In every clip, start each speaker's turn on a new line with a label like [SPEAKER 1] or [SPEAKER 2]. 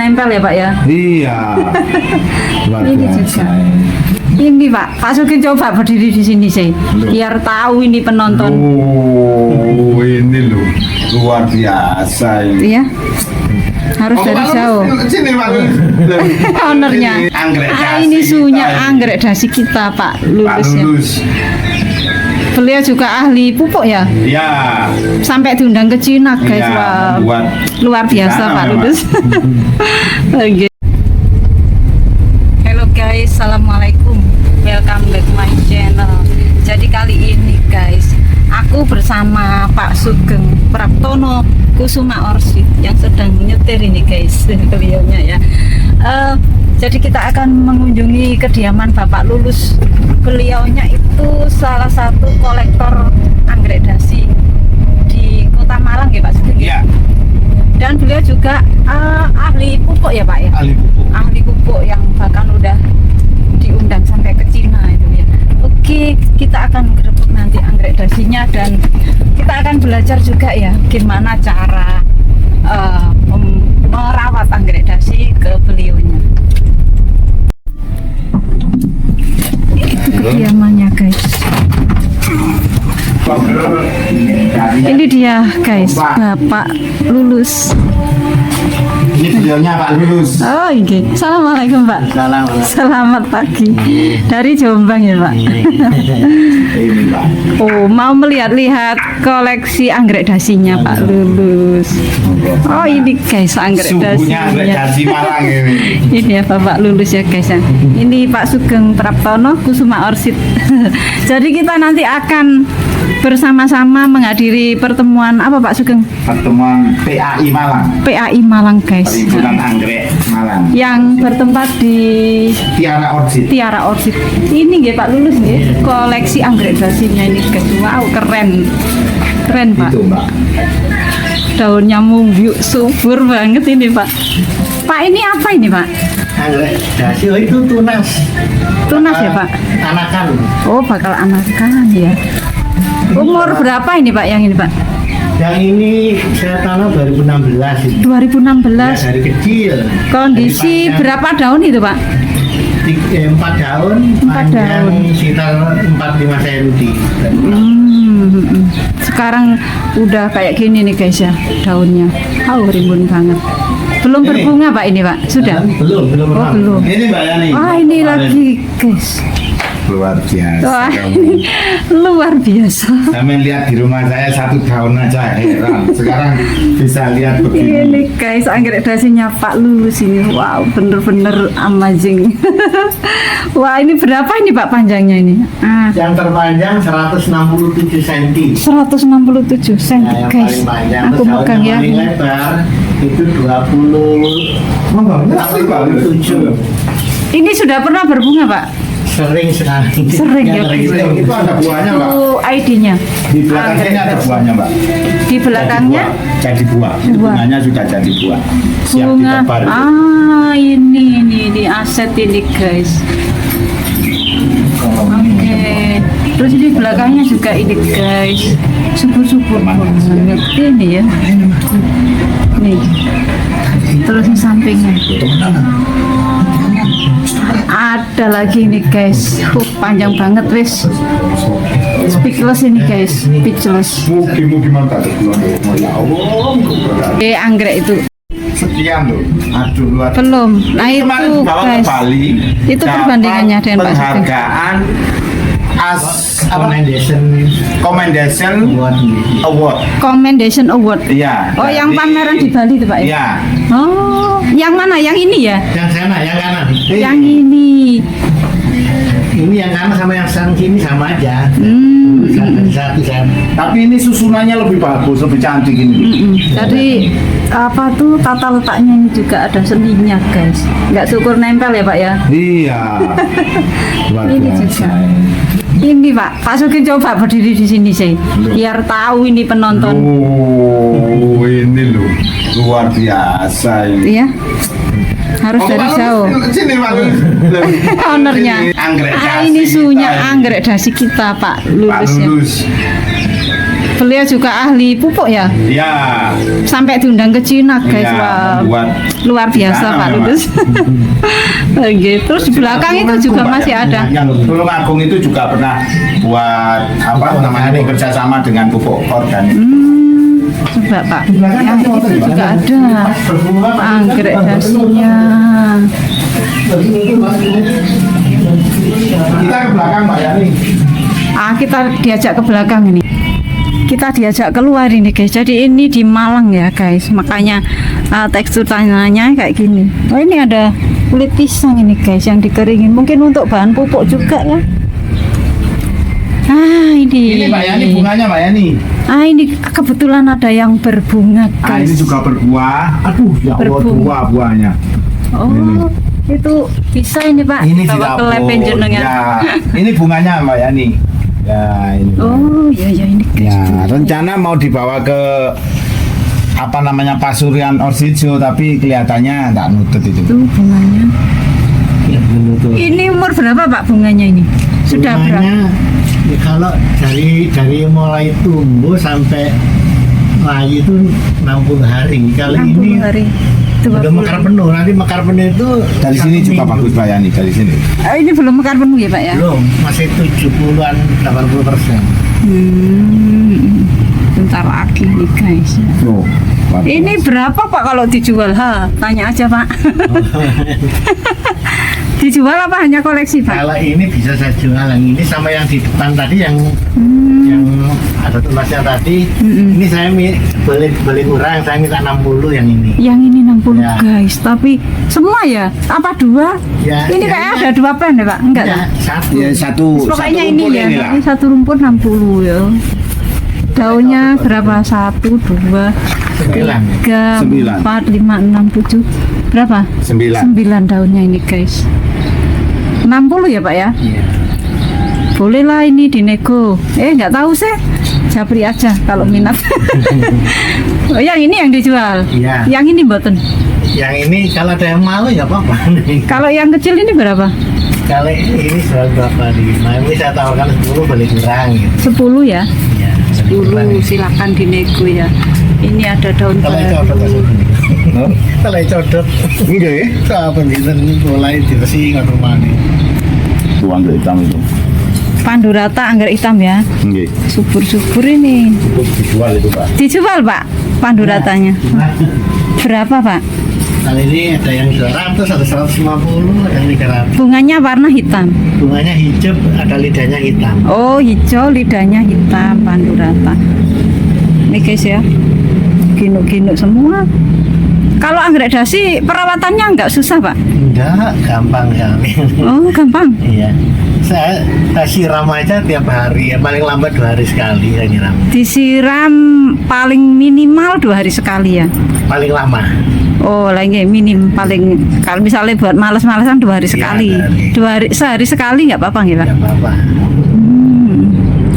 [SPEAKER 1] nempel ya Pak ya.
[SPEAKER 2] Iya. Luar
[SPEAKER 1] Ini
[SPEAKER 2] biasa.
[SPEAKER 1] juga. Ini Pak Sugeng coba berdiri di sini sih, biar tahu ini penonton.
[SPEAKER 2] Oh, ini loh luar biasa ini.
[SPEAKER 1] Iya. Harus dari jauh.
[SPEAKER 2] Sini Pak.
[SPEAKER 1] Ownernya.
[SPEAKER 2] Anggrek
[SPEAKER 1] Ini
[SPEAKER 2] dasi
[SPEAKER 1] suhunya
[SPEAKER 2] kita ini.
[SPEAKER 1] anggrek dasi kita Pak
[SPEAKER 2] Pak
[SPEAKER 1] Lulus ya.
[SPEAKER 2] Lulus.
[SPEAKER 1] Beliau juga ahli pupuk ya.
[SPEAKER 2] Ya.
[SPEAKER 1] Sampai diundang ke Cina guys.
[SPEAKER 2] Ya,
[SPEAKER 1] Wah,
[SPEAKER 2] membuat
[SPEAKER 1] luar biasa
[SPEAKER 2] di sana
[SPEAKER 1] Pak
[SPEAKER 2] memang.
[SPEAKER 1] Lulus. Oke. Halo guys, assalamualaikum. Welcome back my channel. Jadi kali ini guys, aku bersama Pak Sugeng Praptono Kusuma Orsid yang sedang nyetir ini guys, beliaunya ya. Jadi kita akan mengunjungi kediaman Bapak Lulus. Beliaunya itu salah satu kolektor anggrek dasi di Kota Malang ya Pak Sugeng.
[SPEAKER 2] Iya.
[SPEAKER 1] Dan beliau juga ahli pupuk ya Pak ya.
[SPEAKER 2] Ahli pupuk.
[SPEAKER 1] Ahli pupuk yang bahkan udah diundang sampai ke Cina itu ya. Oke, kita akan gerebek nanti anggrek dasinya dan kita akan belajar juga ya gimana cara merawat anggrek dasi ke beliaunya. Itu kediamannya guys. Ini dia guys, Bapak Lulus.
[SPEAKER 2] Ini beliaunya Pak Lulus.
[SPEAKER 1] Oh iya, assalamualaikum Pak.
[SPEAKER 3] Salam.
[SPEAKER 1] Selamat pagi dari Jombang ya Pak.
[SPEAKER 2] Ini Pak.
[SPEAKER 1] Oh, mau melihat-lihat koleksi anggrek dasinya Pak Lulus. Oh ini guys anggrek
[SPEAKER 2] Suhunya anggrek
[SPEAKER 1] dasinya.
[SPEAKER 2] dasi Malang ini.
[SPEAKER 1] Ini ya Bapak Lulus ya guys ya. Ini Pak Sugeng Praptono Kusuma Orsid. Jadi kita nanti akan bersama-sama menghadiri pertemuan apa Pak Sugeng?
[SPEAKER 2] Pertemuan PAI Malang.
[SPEAKER 1] PAI Malang guys.
[SPEAKER 2] Perhimpunan Anggrek Malang.
[SPEAKER 1] Yang bertempat di
[SPEAKER 2] Tiara Orchid.
[SPEAKER 1] Tiara Orchid. Ini nggih Pak Lulus nggih, koleksi anggrek dasinya ini guys. Wow, keren. Keren Pak.
[SPEAKER 2] Itu Mbak.
[SPEAKER 1] Daunnya munggyuk subur banget ini Pak. Pak ini apa ini Pak?
[SPEAKER 3] Anggrek dasi itu tunas.
[SPEAKER 1] Tunas ya Pak?
[SPEAKER 3] Anakan.
[SPEAKER 1] Oh bakal anakan ya. Umur berapa ini Pak yang ini Pak?
[SPEAKER 3] Yang ini saya tanam 2016 ini.
[SPEAKER 1] 2016.
[SPEAKER 3] Ya, dari kecil.
[SPEAKER 1] Kondisi
[SPEAKER 3] Dari panjang
[SPEAKER 1] berapa daun itu Pak?
[SPEAKER 3] 4 daun,
[SPEAKER 1] Empat
[SPEAKER 3] panjang
[SPEAKER 1] daun.
[SPEAKER 3] sekitar 4-5 cm.
[SPEAKER 1] Sekarang udah kayak gini nih guys ya daunnya. Oh rimbun banget. Belum berbunga Pak ini Pak? Sudah?
[SPEAKER 3] Belum.
[SPEAKER 1] Oh belum.
[SPEAKER 2] Ini Mbak Yani.
[SPEAKER 1] Wah ini lagi guys.
[SPEAKER 2] Luar biasa.
[SPEAKER 1] Wah
[SPEAKER 2] kamu.
[SPEAKER 1] ini luar biasa.
[SPEAKER 2] Kami lihat di rumah saya 1 tahun aja heran. Sekarang bisa lihat begini.
[SPEAKER 1] Ini guys anggrek dasinya Pak Lulus ini. Wow bener-bener amazing. Wah ini berapa ini Pak panjangnya ini?
[SPEAKER 3] Yang terpanjang 167 cm.
[SPEAKER 1] 167 cm
[SPEAKER 3] Nah, yang
[SPEAKER 1] guys.
[SPEAKER 3] paling panjang
[SPEAKER 1] Aku
[SPEAKER 3] terus daun
[SPEAKER 1] pegang ya.
[SPEAKER 3] yang paling lebar itu 27.
[SPEAKER 1] Ini sudah pernah berbunga Pak?
[SPEAKER 3] Sering sekali.
[SPEAKER 1] Sering ya.
[SPEAKER 3] Yang
[SPEAKER 2] Itu ada buahnya Mbak.
[SPEAKER 1] Itu ID-nya.
[SPEAKER 2] Di belakang sini ada buahnya Mbak.
[SPEAKER 1] Di belakangnya
[SPEAKER 2] Jadi buah.
[SPEAKER 1] Buah.
[SPEAKER 2] Bunganya sudah jadi buah. Siap
[SPEAKER 1] bunga.
[SPEAKER 2] ditebar.
[SPEAKER 1] Ini aset ini guys. Oke. Terus di belakangnya juga ini guys. Subur-subur banget ini ya. Nih. Terus di sampingnya. Ada lagi nih guys. Panjang banget wis. Speechless ini guys. Speechless.
[SPEAKER 2] Mugi-mugi mantap. Ya Allah.
[SPEAKER 1] Anggrek itu
[SPEAKER 2] Sekian loh. Aduh luar.
[SPEAKER 1] belum. Nah
[SPEAKER 2] Kemarin
[SPEAKER 1] itu
[SPEAKER 2] dibawa ke
[SPEAKER 1] guys.
[SPEAKER 2] Bali.
[SPEAKER 1] Itu
[SPEAKER 2] dapat
[SPEAKER 1] perbandingannya dengan Pak Sugeng.
[SPEAKER 2] penghargaan
[SPEAKER 3] Commendation
[SPEAKER 2] Award.
[SPEAKER 1] Commendation Award.
[SPEAKER 2] Iya.
[SPEAKER 1] Oh, yang pameran di Bali itu Pak ya?
[SPEAKER 2] Iya.
[SPEAKER 1] Oh, yang mana? Yang ini ya?
[SPEAKER 3] yang sana, yang kanan.
[SPEAKER 1] Yang ini.
[SPEAKER 3] Ini yang kanan sama yang sini sama aja. Satu sama.
[SPEAKER 2] Tapi ini susunannya lebih bagus, lebih cantik ini.
[SPEAKER 1] Jadi apa tuh tata letaknya ini juga ada seninya guys. Nggak syukur nempel ya Pak ya?
[SPEAKER 2] Iya. Luar
[SPEAKER 1] Ini
[SPEAKER 2] biasa.
[SPEAKER 1] juga. Ini Pak Sugeng coba berdiri di sini sih, biar tahu ini penonton.
[SPEAKER 2] Oh, ini loh luar biasa ini.
[SPEAKER 1] Iya. Harus dari jauh.
[SPEAKER 2] Sini Pak.
[SPEAKER 1] Ownernya.
[SPEAKER 2] Anggrek dasi
[SPEAKER 1] Ini suhunya
[SPEAKER 2] kita ini.
[SPEAKER 1] anggrek dasi kita Pak
[SPEAKER 2] Pak
[SPEAKER 1] Lulus ya.
[SPEAKER 2] Lulus.
[SPEAKER 1] Beliau juga ahli pupuk ya?
[SPEAKER 2] Ya,
[SPEAKER 1] Sampai diundang ke Cina guys.
[SPEAKER 2] Iya,
[SPEAKER 1] Wah,
[SPEAKER 2] buat
[SPEAKER 1] luar biasa
[SPEAKER 2] di sana,
[SPEAKER 1] Pak
[SPEAKER 2] Pak.
[SPEAKER 1] Ludus. Oke, terus di belakang itu juga masih ada.
[SPEAKER 2] Yang Tulungagung itu juga pernah buat apa namanya bekerja sama dengan pupuk organik.
[SPEAKER 1] Coba Pak, yang itu juga ada anggrek dasinya.
[SPEAKER 2] Kita ke belakang Mbak Yani.
[SPEAKER 1] Kita diajak ke belakang ini. Kita diajak keluar ini guys. Jadi ini di Malang ya guys. Makanya tekstur tanahnya kayak gini. Oh ini ada kulit pisang ini guys yang dikeringin. Mungkin untuk bahan pupuk juga ya.
[SPEAKER 2] Ini Mbak Yani bunganya Mbak Yani.
[SPEAKER 1] Ini kebetulan ada yang berbunga guys.
[SPEAKER 2] Ini juga berbuah. Aduh, ya Allah,
[SPEAKER 1] Berbunga.
[SPEAKER 2] buahnya.
[SPEAKER 1] Oh, itu bisa ini Pak.
[SPEAKER 2] Ini
[SPEAKER 1] bawa ke lab
[SPEAKER 2] didapur.
[SPEAKER 1] jenengan.
[SPEAKER 2] Ya, ini bunganya Mbak Yani. Ya, ini.
[SPEAKER 1] Oh, iya ini guys.
[SPEAKER 2] Ya, rencana mau dibawa ke apa namanya Pasurian Orsijo, tapi kelihatannya nggak nutut itu.
[SPEAKER 1] Itu bunganya.
[SPEAKER 3] Ya, betul.
[SPEAKER 1] Ini umur berapa Pak bunganya ini? Sudah berapa?
[SPEAKER 3] Bunganya, ya, kalau dari mulai tumbuh sampai layu itu 60 hari. Kalau
[SPEAKER 1] 60
[SPEAKER 3] ini
[SPEAKER 1] hari.
[SPEAKER 3] belum
[SPEAKER 1] 20.
[SPEAKER 3] mekar penuh. Nanti mekar penuh itu
[SPEAKER 2] Dari sini
[SPEAKER 3] 1
[SPEAKER 2] juga
[SPEAKER 3] minggu.
[SPEAKER 2] bagus Mbak Yani, dari sini.
[SPEAKER 1] Ini belum mekar penuh ya Pak ya?
[SPEAKER 3] Belum, masih 70-an 80%.
[SPEAKER 1] Bentar lagi nih guys.
[SPEAKER 2] Tuh.
[SPEAKER 1] Ini berapa Pak kalau dijual? Tanya aja Pak. Dijual apa hanya koleksi Pak?
[SPEAKER 3] Kalau ini bisa saya jual yang ini sama yang di depan tadi yang ada tulasnya tadi. Ini saya beli kurang, saya minta 60 yang ini.
[SPEAKER 1] Yang ini 60
[SPEAKER 3] Ya.
[SPEAKER 1] guys, tapi semua ya? Apa dua?
[SPEAKER 3] Ya,
[SPEAKER 1] Ini
[SPEAKER 3] ya,
[SPEAKER 1] kayak
[SPEAKER 3] ya.
[SPEAKER 1] ada dua plan ya Pak? Enggak
[SPEAKER 3] Ya,
[SPEAKER 1] kan?
[SPEAKER 3] satu.
[SPEAKER 2] Ya satu.
[SPEAKER 1] Pokoknya
[SPEAKER 2] satu
[SPEAKER 1] ini
[SPEAKER 2] rumpun
[SPEAKER 1] ya,
[SPEAKER 2] inilah.
[SPEAKER 1] ini satu rumput 60 ya. Daunnya berapa? 1, 2,
[SPEAKER 3] 9.
[SPEAKER 1] 3,
[SPEAKER 2] 9.
[SPEAKER 1] 4, 5, 6, 7. Berapa?
[SPEAKER 2] 9.
[SPEAKER 1] 9 daunnya ini guys. 60 ya Pak ya?
[SPEAKER 3] Iya.
[SPEAKER 1] Boleh lah ini dinego. Nggak tahu sih. Japri aja kalau minat. Oh, yang ini yang dijual.
[SPEAKER 3] Iya.
[SPEAKER 1] Yang ini mboten.
[SPEAKER 3] Yang ini kalau ada yang malu ya apa-apa.
[SPEAKER 1] Kalau yang kecil ini berapa?
[SPEAKER 3] Kalau ini jual berapa di ini saya tawarkan 10 beli kurang gitu.
[SPEAKER 1] 10 ya.
[SPEAKER 3] Ya, beli kurang.
[SPEAKER 1] 10 silakan dinego ya. Ini ada daun
[SPEAKER 3] Kalau codot
[SPEAKER 1] baru.
[SPEAKER 3] kalau codot
[SPEAKER 2] Nggih.
[SPEAKER 3] apa ini mulai diresi nggak rumah nih.
[SPEAKER 2] Tuang hitam itu.
[SPEAKER 1] Pandurata anggrek hitam ya.
[SPEAKER 2] Nggih.
[SPEAKER 1] Subur-subur ini.
[SPEAKER 2] Itu dijual itu, Pak.
[SPEAKER 1] Dijual Pak panduratanya. Berapa Pak?
[SPEAKER 3] Kali ini ada yang 200, ada 150, ada yang 300.
[SPEAKER 1] Bunganya warna hitam.
[SPEAKER 3] Bunganya hijau, ada lidahnya hitam.
[SPEAKER 1] Oh, hijau lidahnya hitam pandurata. Ini guys ya. Ginuk-ginuk semua. Kalau anggrek dasi perawatannya nggak susah Pak?
[SPEAKER 3] Enggak, gampang sekali.
[SPEAKER 1] Oh, gampang.
[SPEAKER 3] Iya. Saya siram aja tiap hari, ya paling lambat 2 hari sekali saya nyiram.
[SPEAKER 1] Disiram paling minimal 2 hari sekali ya.
[SPEAKER 3] Paling lama.
[SPEAKER 1] Oh, lagi minim paling kalau misalnya buat males-malesan 2 hari
[SPEAKER 3] Iya,
[SPEAKER 1] sekali.
[SPEAKER 3] 2 hari.
[SPEAKER 1] Sehari sekali nggak apa-apa nggih Pak?
[SPEAKER 3] Enggak apa-apa.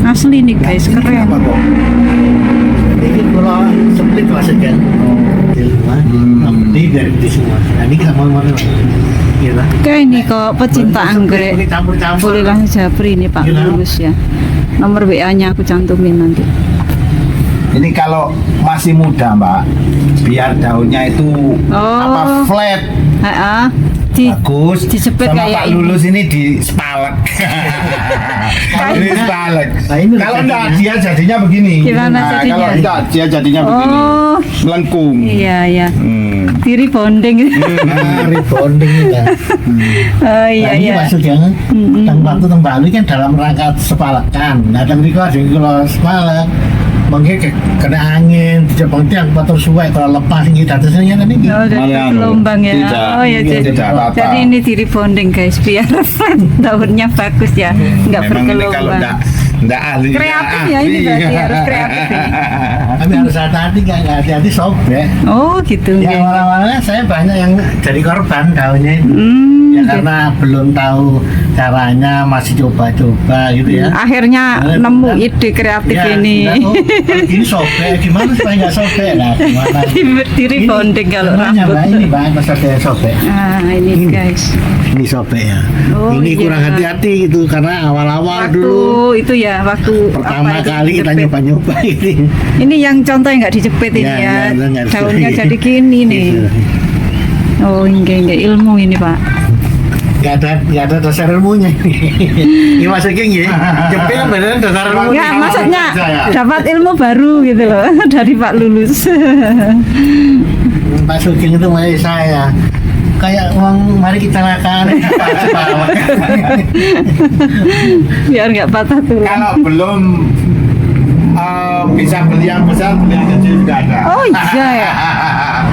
[SPEAKER 1] Asli nih guys, keren.
[SPEAKER 3] Ini kalau split masuk kan. Di rumah, di dari di semua. Nah, ini kita mau mana? Gila.
[SPEAKER 1] Oke, ini kok pecinta anggrek.
[SPEAKER 3] Ini campur-campur.
[SPEAKER 1] Boleh langsung japri ini Pak
[SPEAKER 3] Gila.
[SPEAKER 1] Lulus ya. Nomor WA-nya aku cantumin nanti.
[SPEAKER 2] Ini kalau masih muda, Mbak, biar daunnya itu
[SPEAKER 1] Oh.
[SPEAKER 2] apa flat,
[SPEAKER 1] Di
[SPEAKER 2] bagus.
[SPEAKER 1] dijepit
[SPEAKER 2] Sama
[SPEAKER 1] kayak
[SPEAKER 2] Pak
[SPEAKER 1] ini.
[SPEAKER 2] Lulus ini di spalek. Ini spalek.
[SPEAKER 3] Nah, ini
[SPEAKER 2] Kalau
[SPEAKER 3] jadinya.
[SPEAKER 2] enggak dia jadinya begini.
[SPEAKER 1] Gimana jadinya?
[SPEAKER 2] Kalau enggak dia jadinya begini.
[SPEAKER 1] Oh,
[SPEAKER 2] Melengkung.
[SPEAKER 1] iya ya.
[SPEAKER 2] Hmm.
[SPEAKER 1] Diri bonding.
[SPEAKER 3] Nah, rebonding ya.
[SPEAKER 1] Oh iya
[SPEAKER 3] Nah, ini
[SPEAKER 1] iya.
[SPEAKER 3] maksudnya teng waktu teng Bali kan dalam rangka sepalakan. Nah, teng mriko ada yang kalau sepalak mungkin kena angin, di Jepang tiang motor suwe kalau lepas ini datasnya kan ini.
[SPEAKER 1] Oh, jadi
[SPEAKER 2] Malah,
[SPEAKER 1] gelombang ya.
[SPEAKER 2] tidak,
[SPEAKER 1] Oh ya jadi.
[SPEAKER 2] tidak rata.
[SPEAKER 1] Jadi ini diri bonding guys, biar flat daunnya bagus ya, nggak
[SPEAKER 2] Memang ini kalau
[SPEAKER 1] bergelombang.
[SPEAKER 2] enggak ahli.
[SPEAKER 1] Kreatif ya ini berarti harus kreatif. Ya.
[SPEAKER 3] Tapi harus hati-hati, nggak hati-hati sobek.
[SPEAKER 1] Oh gitu.
[SPEAKER 3] Ya
[SPEAKER 1] nggih.
[SPEAKER 3] awal-awalnya saya banyak yang jadi korban daunnya itu. Ya
[SPEAKER 1] gitu.
[SPEAKER 3] karena belum tahu caranya, masih coba-coba gitu ya.
[SPEAKER 1] Akhirnya
[SPEAKER 3] Nah,
[SPEAKER 1] nemu
[SPEAKER 3] nah,
[SPEAKER 1] ide kreatif
[SPEAKER 3] Ya,
[SPEAKER 1] ini.
[SPEAKER 3] nah, oh, kalau gini sobek, gimana supaya nggak sobek? Nah, gimana?
[SPEAKER 1] Diri
[SPEAKER 3] Ini
[SPEAKER 1] bonding kalau
[SPEAKER 3] namanya,
[SPEAKER 1] rambut.
[SPEAKER 3] Mbak, ini Mbak, masa ada yang sobek.
[SPEAKER 1] Ah ini
[SPEAKER 3] Ini.
[SPEAKER 1] guys.
[SPEAKER 3] Ini sobek ya.
[SPEAKER 1] Oh,
[SPEAKER 3] Ini
[SPEAKER 1] iya.
[SPEAKER 3] kurang hati-hati itu karena awal-awal
[SPEAKER 1] Waktu
[SPEAKER 3] dulu.
[SPEAKER 1] itu ya waktu
[SPEAKER 3] Pertama
[SPEAKER 1] itu
[SPEAKER 3] kali kita
[SPEAKER 1] dijepit.
[SPEAKER 3] nyoba-nyoba ini.
[SPEAKER 1] Ini yang contoh yang nggak dijepit ini ya.
[SPEAKER 3] nggak
[SPEAKER 1] Daunnya
[SPEAKER 3] sesuai.
[SPEAKER 1] jadi gini nih.
[SPEAKER 3] Gitu.
[SPEAKER 1] Oh, enggak ilmu ini, Pak.
[SPEAKER 3] Nggak ada dasar ilmunya. Ini maksudnya gini, jepit beneran dasar ilmunya.
[SPEAKER 1] Enggak, maksudnya
[SPEAKER 3] Saya.
[SPEAKER 1] dapat ilmu baru gitu loh dari Pak Lulus.
[SPEAKER 3] Pak Sugeng itu mulai saya kayak uang mari kita makan.
[SPEAKER 1] Biar nggak patah tulang.
[SPEAKER 2] Kalau belum bisa beli yang besar, beli yang kecil juga ada.
[SPEAKER 1] Oh iya ya.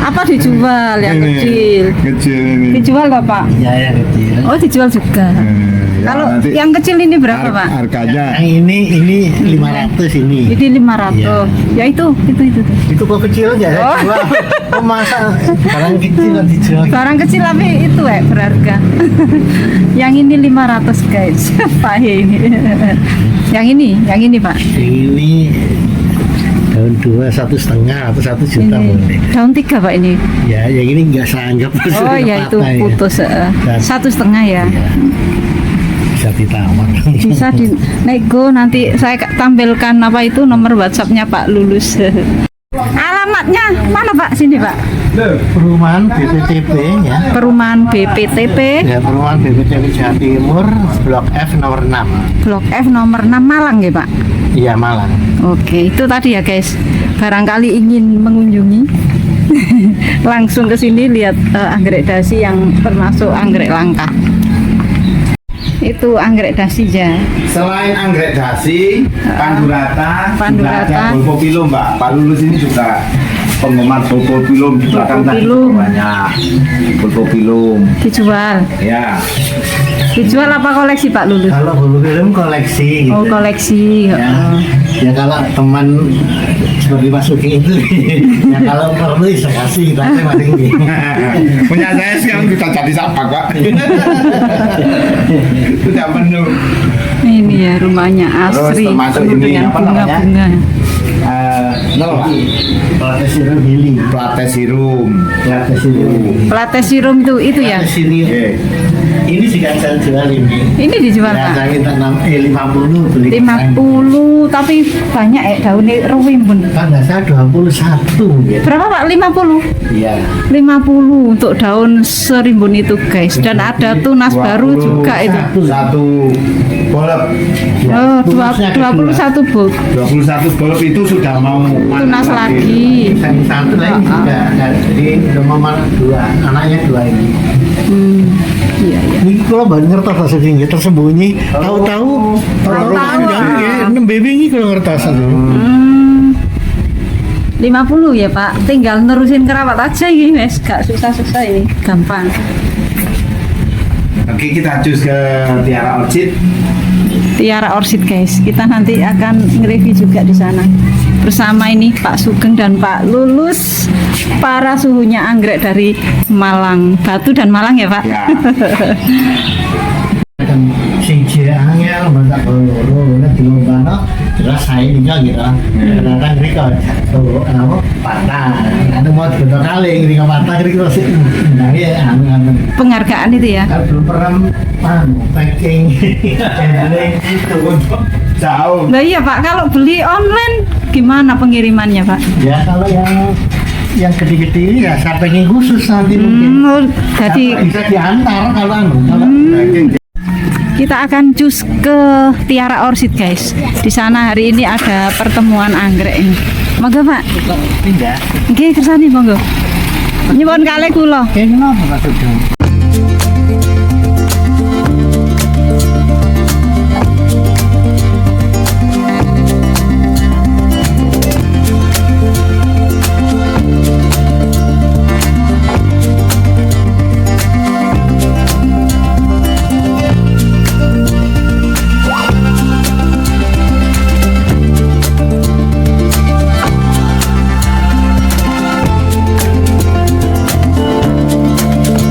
[SPEAKER 1] Apa dijual yang
[SPEAKER 2] Ini,
[SPEAKER 1] kecil?
[SPEAKER 2] Kecil ini.
[SPEAKER 1] Dijual nggak, Pak?
[SPEAKER 3] Ya yang kecil.
[SPEAKER 1] Oh, dijual juga.
[SPEAKER 2] Ya,
[SPEAKER 1] Kalau
[SPEAKER 2] nanti
[SPEAKER 1] yang kecil ini berapa, Pak?
[SPEAKER 2] Harganya
[SPEAKER 3] Yang ini 500 ini.
[SPEAKER 1] Ini 500.
[SPEAKER 3] Iya.
[SPEAKER 1] Ya itu.
[SPEAKER 3] Itu kok kecil aja saya
[SPEAKER 1] Oh.
[SPEAKER 3] jual. Oh masa barang kecil kok dijual.
[SPEAKER 1] Barang kecil tapi itu berharga. Yang ini 500, guys. Pak ini. Yang ini, Pak.
[SPEAKER 3] Ini daun 2 1,5 atau 1 juta
[SPEAKER 1] Ini
[SPEAKER 3] boleh.
[SPEAKER 1] daun 3, Pak ini.
[SPEAKER 3] Ya, yang ini nggak seanggap.
[SPEAKER 1] Oh ya itu
[SPEAKER 3] patah ya.
[SPEAKER 1] putus.
[SPEAKER 3] Dan-
[SPEAKER 1] 1,5 ya.
[SPEAKER 3] Iya. Bisa ditawar.
[SPEAKER 1] Bisa di nego, nanti saya tampilkan apa itu nomor WhatsAppnya Pak Lulus. Alamatnya mana, Pak? Sini, Pak.
[SPEAKER 3] Perumahan BPTP ya.
[SPEAKER 1] Perumahan BPTP
[SPEAKER 3] Ya, perumahan BPTP Jawa Timur, Blok F nomor 6.
[SPEAKER 1] Blok F nomor 6 Malang ya, Pak.
[SPEAKER 3] Iya, Malang.
[SPEAKER 1] Oke, itu tadi ya, guys. Barangkali ingin mengunjungi langsung ke sini lihat anggrek dasi yang termasuk anggrek langka. Itu anggrek dasi ya.
[SPEAKER 2] selain anggrek dasi, pandurata,
[SPEAKER 1] Pandurata.
[SPEAKER 2] juga ada Bolpopilum, Mbak. Pak Lulus ini juga penggemar Bolpopilum, di belakang tadi
[SPEAKER 1] Bolpopilum.
[SPEAKER 2] banyak Bolpopilum.
[SPEAKER 1] Dijual.
[SPEAKER 2] Ya,
[SPEAKER 1] Dijual apa koleksi, Pak Lulus?
[SPEAKER 3] Kalau bulu film koleksi gitu.
[SPEAKER 1] Oh, koleksi.
[SPEAKER 3] Ya, ya kalau teman seperti Mas Sugeng itu ya kalau perlu bisa kasih kita masing
[SPEAKER 2] punya saya sekarang kita jadi sampah, Pak. Sudah penuh.
[SPEAKER 1] Ini ya rumahnya asri,
[SPEAKER 2] termasuk
[SPEAKER 1] penuh
[SPEAKER 2] ini,
[SPEAKER 1] dengan
[SPEAKER 2] apa namanya?
[SPEAKER 1] bunga-bunga.
[SPEAKER 2] No,
[SPEAKER 3] Platesirum healing.
[SPEAKER 2] Platesirum.
[SPEAKER 3] Platesirum.
[SPEAKER 1] Platesirum itu ya.
[SPEAKER 3] Platesirum.
[SPEAKER 2] Oke.
[SPEAKER 3] Ini juga saya jual ini.
[SPEAKER 1] Ini dijual,
[SPEAKER 3] Ya,
[SPEAKER 1] Pak.
[SPEAKER 3] saya minta 50 beli.
[SPEAKER 1] 50, tapi banyak daunnya ruwim pun.
[SPEAKER 3] Kan nggak salah 21 gitu.
[SPEAKER 1] Berapa, Pak? 50.
[SPEAKER 3] Iya.
[SPEAKER 1] 50 untuk daun serimbun itu, guys. Dan ada tunas baru juga itu.
[SPEAKER 2] Satu bolep.
[SPEAKER 1] Oh,
[SPEAKER 3] Tunasnya ada
[SPEAKER 1] 21 bot.
[SPEAKER 2] 21 bolep itu sudah mau
[SPEAKER 1] Tunas lagi.
[SPEAKER 3] Yang satu lagi juga ada. Jadi udah mau mana 2, anaknya 2 ini.
[SPEAKER 1] Iya, iya.
[SPEAKER 3] Ini kalau baru ngertos Mas Sugeng ya, tersembunyi. Tahu-tahu
[SPEAKER 1] Tahu-tahu,
[SPEAKER 3] ya. 6 baby ini kalau ngertos aja.
[SPEAKER 1] 50 ya, Pak. Tinggal nerusin kerawat aja ini, Mas. Gak susah-susah ini. Gampang.
[SPEAKER 2] Oke, kita cus ke Tiara Orchid.
[SPEAKER 1] Tiara Orchid, guys. Kita nanti akan nge-review juga di sana. Bersama ini Pak Sugeng dan Pak Lulus, para suhunya anggrek dari Malang, Batu dan Malang ya, Pak.
[SPEAKER 2] Ya.
[SPEAKER 3] Kan siji angel bentak loro nek dilombano jelas saya juga gitu. Kadang riko apa patah. Ada mau bentuk kali riko patah riko sih. Nah ya anu.
[SPEAKER 1] Penghargaan itu ya.
[SPEAKER 3] Kan belum pernah packing handling itu untuk
[SPEAKER 2] Jauh.
[SPEAKER 1] Nah iya, Pak, kalau beli online gimana pengirimannya, Pak?
[SPEAKER 3] ya kalau yang gede-gede ini ya saya pengen khusus nanti mungkin.
[SPEAKER 1] Oh, jadi
[SPEAKER 3] Bisa diantar kalau anu kalau
[SPEAKER 1] kita akan cus ke Tiara Orchid, guys. Di sana hari ini ada pertemuan anggrek ini. Monggo, Pak.
[SPEAKER 3] pindah.
[SPEAKER 1] Nggih, kersane monggo. Nyuwun kalih kula.
[SPEAKER 3] Kayak kenapa Pak Sugeng?